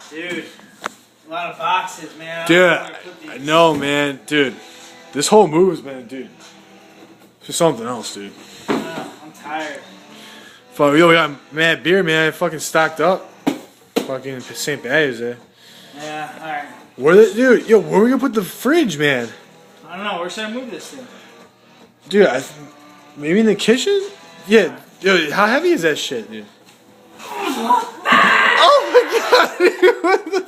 Dude, a lot of boxes, man. Dude, I know, man. Dude, this whole move's been, dude, it's just something else, dude. I'm tired. Fuck, yo, we got mad beer, man. Fucking stocked up. Fucking St. Patty's Day. Yeah, alright. Dude, yo, where are we gonna put the fridge, man? I don't know. Where should I move this thing? Dude, maybe in the kitchen? Yeah. Yo, how heavy is that shit, dude? Oh my god, dude, what the